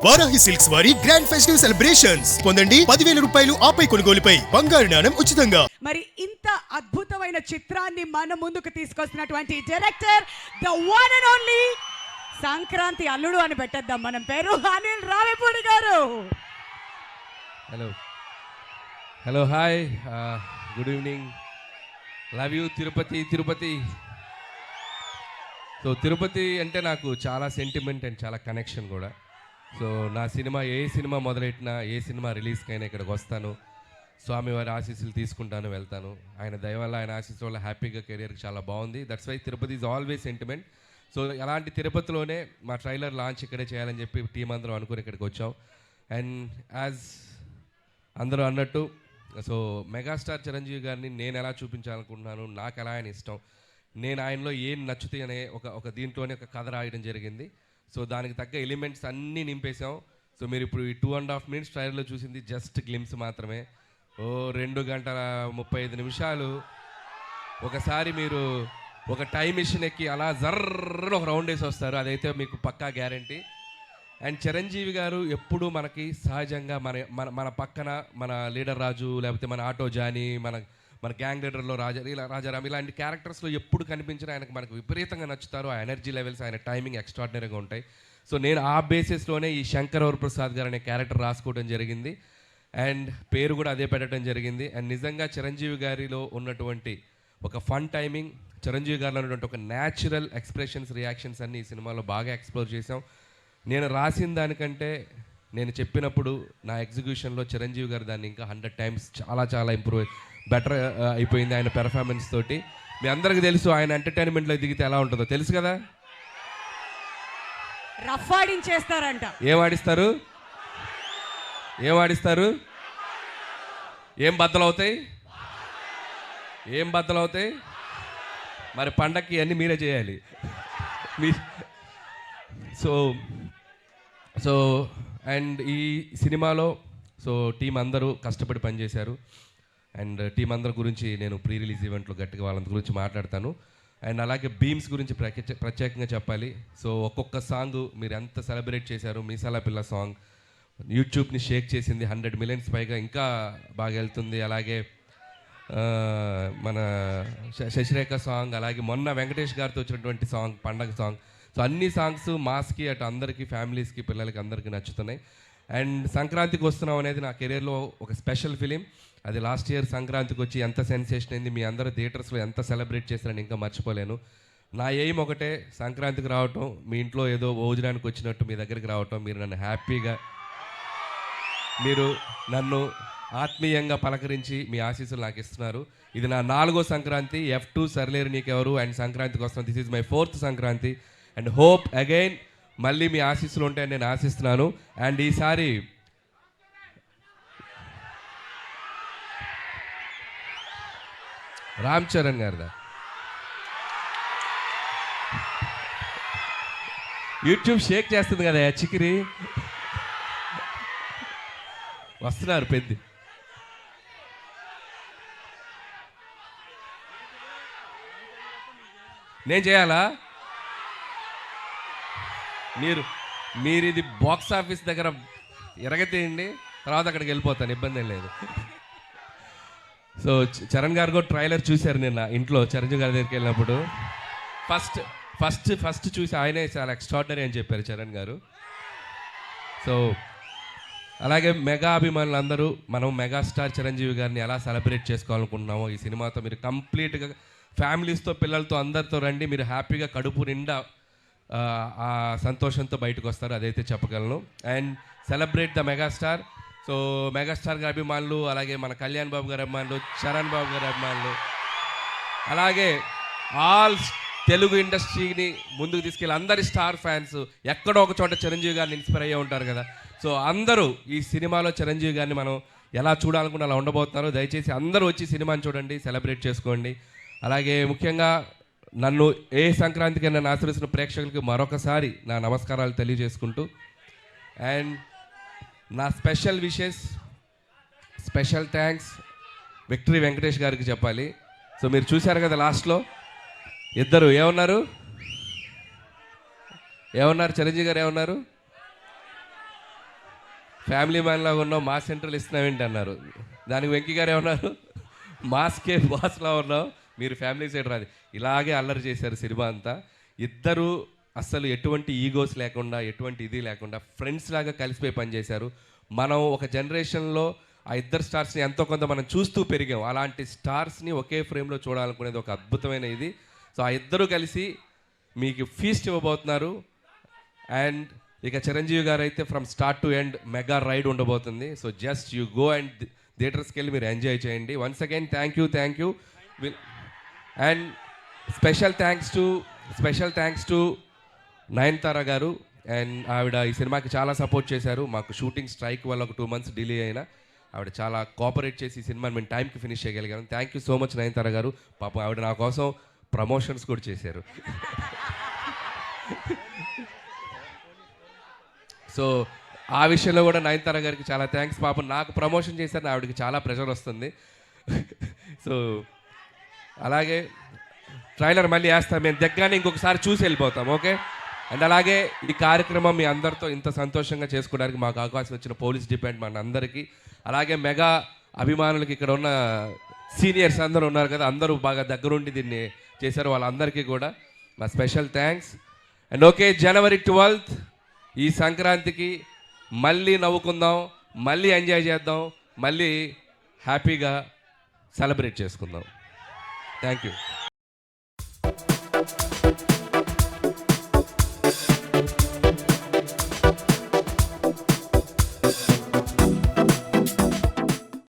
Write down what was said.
Varahi silks వారి grand festive celebrations పొందండి 10,000 రూపాయలు ఆపై కొనుగోలుపై బంగారు నాణెం ఉచితంగా. మరి ఇంత అద్భుతమైన చిత్రాన్ని మన ముందుకు తీసుకొస్తున్నటువంటి director the one and only Sankranti అల్లుడు అని పెట్టేద్దాం మనం పేరు, అనిల్ రావిపూడి గారు. Hello hi, good evening. Love you Tirupati. So Tirupati అంటే నాకు చాలా సెంటిమెంట్ అండ్ చాలా కనెక్షన్ కూడా. సో నా సినిమా ఏ సినిమా మొదలెట్టినా, ఏ సినిమా రిలీజ్కైనా ఇక్కడికి వస్తాను, స్వామివారి ఆశీస్సులు తీసుకుంటాను, వెళ్తాను. ఆయన దయ వల్ల, ఆయన ఆశీస్సు వల్ల హ్యాపీగా కెరియర్కి చాలా బాగుంది. That's why Tirupati is always sentiment. So అలాంటి తిరుపతిలోనే మా ట్రైలర్ లాంచ్ ఇక్కడే చేయాలని చెప్పి టీం అందరం అనుకుని ఇక్కడికి వచ్చాం. అండ్ యాజ్ అందరూ అన్నట్టు, సో మెగాస్టార్ చిరంజీవి గారిని నేను ఎలా చూపించాలనుకుంటున్నాను, నాకు ఎలా ఆయన ఇష్టం, నేను ఆయనలో ఏం నచ్చుతాయి అనే ఒక దీంట్లోనే ఒక కథ రాయడం జరిగింది. సో దానికి తగ్గ ఎలిమెంట్స్ అన్నీ నింపేశాం. సో మీరు ఇప్పుడు ఈ 2.5 minutes ట్రైలర్లో చూసింది జస్ట్ గ్లిమ్స్ మాత్రమే. 2 గంటల 35 నిమిషాలు ఒకసారి మీరు ఒక టైం మిషన్ ఎక్కి అలా జర్రని ఒక రౌండ్ వేసి వస్తారు, అదైతే మీకు పక్కా గ్యారంటీ. అండ్ చిరంజీవి గారు ఎప్పుడు మనకి సహజంగా మన పక్కన మన లీడర్ రాజు, లేకపోతే మన ఆటో జానీ, మన గ్యాంగ్ లీడర్లో రాజారాం ఇలాంటి క్యారెక్టర్స్లో ఎప్పుడు కనిపించినా మనకు విపరీతంగా నచ్చుతారు. ఆ ఎనర్జీ లెవెల్స్, ఆయన టైమింగ్ ఎక్స్ట్రాడినరీగా ఉంటాయి. సో నేను ఆ బేసిస్లోనే ఈ శంకర్ వరప్రసాద్ గారు అనే క్యారెక్టర్ రాసుకోవడం జరిగింది. అండ్ పేరు కూడా అదే పెట్టడం జరిగింది. అండ్ నిజంగా చిరంజీవి గారిలో ఉన్నటువంటి ఒక ఫన్ టైమింగ్, చిరంజీవి గారిలో ఉన్నటువంటి ఒక న్యాచురల్ ఎక్స్ప్రెషన్స్, రియాక్షన్స్ అన్నీ ఈ సినిమాలో బాగా ఎక్స్ప్లోర్ చేసాం. నేను రాసిన దానికంటే నేను చెప్పినప్పుడు నా ఎగ్జిక్యూషన్లో చిరంజీవి గారు దాన్ని ఇంకా 100 times చాలా బెటర్ అయిపోయింది ఆయన పెర్ఫార్మెన్స్ తోటి. మీ అందరికీ తెలుసు ఆయన ఎంటర్టైన్మెంట్లో దిగితే ఎలా ఉంటుందో తెలుసు కదా. రఫ్ ఆడించేస్తారంట. ఏం ఆడిస్తారు? ఏం బద్దలవుతాయి? మరి పండక్కి అన్నీ మీరే చేయాలి. సో అండ్ ఈ సినిమాలో సో టీం అందరూ కష్టపడి పనిచేశారు. అండ్ టీం అందరి గురించి నేను ప్రీ రిలీజ్ ఈవెంట్లో గట్టిగా వాళ్ళ గురించి మాట్లాడతాను. అండ్ అలాగే బీమ్స్ గురించి ప్రత్యేకంగా చెప్పాలి. సో ఒక్కొక్క సాంగ్ మీరు ఎంత సెలబ్రేట్ చేశారు. మీసాల పిల్ల సాంగ్ యూట్యూబ్ని షేక్ చేసింది, 100 million పైగా ఇంకా బాగా వెళ్తుంది. అలాగే మన శశిరేఖ సాంగ్, అలాగే మొన్న వెంకటేష్ గారితో వచ్చినటువంటి సాంగ్ పండగ సాంగ్. సో అన్ని సాంగ్స్ మాస్కి అటు అందరికీ, ఫ్యామిలీస్కి, పిల్లలకి అందరికీ నచ్చుతున్నాయి. అండ్ సంక్రాంతికి వస్తున్నాం అనేది నా కెరీర్లో ఒక స్పెషల్ ఫిలిం. అది లాస్ట్ ఇయర్ సంక్రాంతికి వచ్చి ఎంత సెన్సేషన్ అయింది, మీ అందరూ థియేటర్స్లో ఎంత సెలబ్రేట్ చేశారని ఇంకా మర్చిపోలేను. నా ఎయిమ్ ఒకటే, సంక్రాంతికి రావటం, మీ ఇంట్లో ఏదో భోజనానికి వచ్చినట్టు మీ దగ్గరికి రావటం, మీరు నన్ను హ్యాపీగా, మీరు నన్ను ఆత్మీయంగా పలకరించి మీ ఆశీస్సులు నాకు ఇస్తున్నారు. ఇది నా 4వ సంక్రాంతి. F2 సర్లేరు నీకెవరు అండ్ సంక్రాంతికి వస్తున్నాను. This is my 4th Sankranti. And hope again మళ్ళీ మీ ఆశీస్సులు ఉంటాయని నేను ఆశిస్తున్నాను. అండ్ ఈసారి రామ్ చరణ్ గారిదా యూట్యూబ్ షేక్ చేస్తుంది కదా చికిరి, వస్తున్నారు పెద్ద. నేను చేయాలా? మీరు ఇది బాక్స్ ఆఫీస్ దగ్గర ఎరగతేయండి, తర్వాత అక్కడికి వెళ్ళిపోతాను, ఇబ్బంది ఏం లేదు. సో చరణ్ గారు కూడా ట్రైలర్ చూశారు నిన్న ఇంట్లో చిరంజీవి గారి దగ్గరికి వెళ్ళినప్పుడు. ఫస్ట్ చూసి ఆయనే చాలా ఎక్స్ట్రాడినరీ అని చెప్పారు చరణ్ గారు. సో అలాగే మెగా అభిమానులు అందరూ మనం మెగాస్టార్ చిరంజీవి గారిని ఎలా సెలబ్రేట్ చేసుకోవాలనుకుంటున్నామో ఈ సినిమాతో మీరు కంప్లీట్గా ఫ్యామిలీస్తో, పిల్లలతో అందరితో రండి. మీరు హ్యాపీగా కడుపు నిండా ఆ సంతోషంతో బయటకు వస్తారు, అదైతే చెప్పగలను. And celebrate the megastar. So megastar గారి అభిమానులు, అలాగే మన కళ్యాణ్ బాబు గారి అభిమానులు, చరణ్ బాబు గారి అభిమానులు, అలాగే ఆల్ తెలుగు ఇండస్ట్రీని ముందుకు తీసుకెళ్ళి అందరి స్టార్ ఫ్యాన్స్ ఎక్కడో ఒక చోట చిరంజీవి గారిని ఇన్స్పైర్ అయ్యే ఉంటారు కదా. సో అందరూ ఈ సినిమాలో చిరంజీవి గారిని మనం ఎలా చూడాలనుకుని అలా ఉండబోతున్నారు. దయచేసి అందరూ వచ్చి సినిమాని చూడండి, సెలబ్రేట్ చేసుకోండి. అలాగే ముఖ్యంగా నన్ను ఏ సంక్రాంతికి నన్ను ఆశ్రయిస్తున్న ప్రేక్షకులకి మరొకసారి నా నమస్కారాలు తెలియజేసుకుంటూ, అండ్ నా special wishes, special thanks victory Venkatesh గారికి చెప్పాలి. సో మీరు చూశారు కదా లాస్ట్లో ఇద్దరు ఏమన్నారు చిరంజీవి గారు ఏమన్నారు? ఫ్యామిలీ మ్యాన్ లాగా ఉన్నావు, మాస్ సెంట్రల్ ఇస్తున్నావేంటి అన్నారు. దానికి వెంకీ గారు ఏమన్నారు, మాస్కే బాస్లా ఉన్నావు, మీరు ఫ్యామిలీ సైడ్ రాదు. ఇలాగే అల్లరి చేశారు సినిమా అంతా. ఇద్దరు అస్సలు ఎటువంటి ఈగోస్ లేకుండా, ఎటువంటి ఇది లేకుండా ఫ్రెండ్స్ లాగా కలిసిపోయి పనిచేశారు. మనం ఒక జనరేషన్లో ఆ ఇద్దరు స్టార్స్ని ఎంతో కొంత మనం చూస్తూ పెరిగాం. అలాంటి స్టార్స్ని ఒకే ఫ్రేమ్లో చూడాలనుకునేది ఒక అద్భుతమైన ఇది. సో ఆ ఇద్దరు కలిసి మీకు ఫీస్ట్ ఇవ్వబోతున్నారు. అండ్ ఇక చిరంజీవి గారు అయితే from start to end mega ride ఉండబోతుంది. So just you go and థియేటర్స్కి వెళ్ళి మీరు ఎంజాయ్ చేయండి. Once again thank you. And special thanks to Nayanthara గారు. అండ్ ఆవిడ ఈ సినిమాకి చాలా సపోర్ట్ చేశారు. మాకు షూటింగ్ స్ట్రైక్ వల్ల ఒక 2 months డిలే అయినా ఆవిడ చాలా కోఆపరేట్ చేసి ఈ సినిమాని మేము టైంకి ఫినిష్ చేయగలిగాను. Thank you so much Nayanthara గారు. పాపం ఆవిడ నా కోసం ప్రమోషన్స్ కూడా చేశారు. సో ఆ విషయంలో కూడా నయనతార గారికి చాలా థ్యాంక్స్. పాపం నాకు ప్రమోషన్ చేశారు, ఆవిడకి చాలా ప్రెషర్ వస్తుంది. సో అలాగే ట్రైలర్ మళ్ళీ వేస్తాం మేము, దగ్గరనే ఇంకొకసారి చూసి వెళ్ళిపోతాం. ఓకే. అండ్ అలాగే ఈ కార్యక్రమం మీ అందరితో ఇంత సంతోషంగా చేసుకోవడానికి మాకు అవకాశం ఇచ్చిన పోలీస్ డిపార్ట్మెంట్ అందరికీ, అలాగే మెగా అభిమానులకి, ఇక్కడ ఉన్న సీనియర్స్ అందరూ ఉన్నారు కదా, అందరూ బాగా దగ్గరుండి దీన్ని చేశారు, వాళ్ళందరికీ కూడా మా special thanks. And okay, January 12th ఈ సంక్రాంతికి మళ్ళీ నవ్వుకుందాం, మళ్ళీ ఎంజాయ్ చేద్దాం, మళ్ళీ హ్యాపీగా సెలబ్రేట్ చేసుకుందాం. Thank you.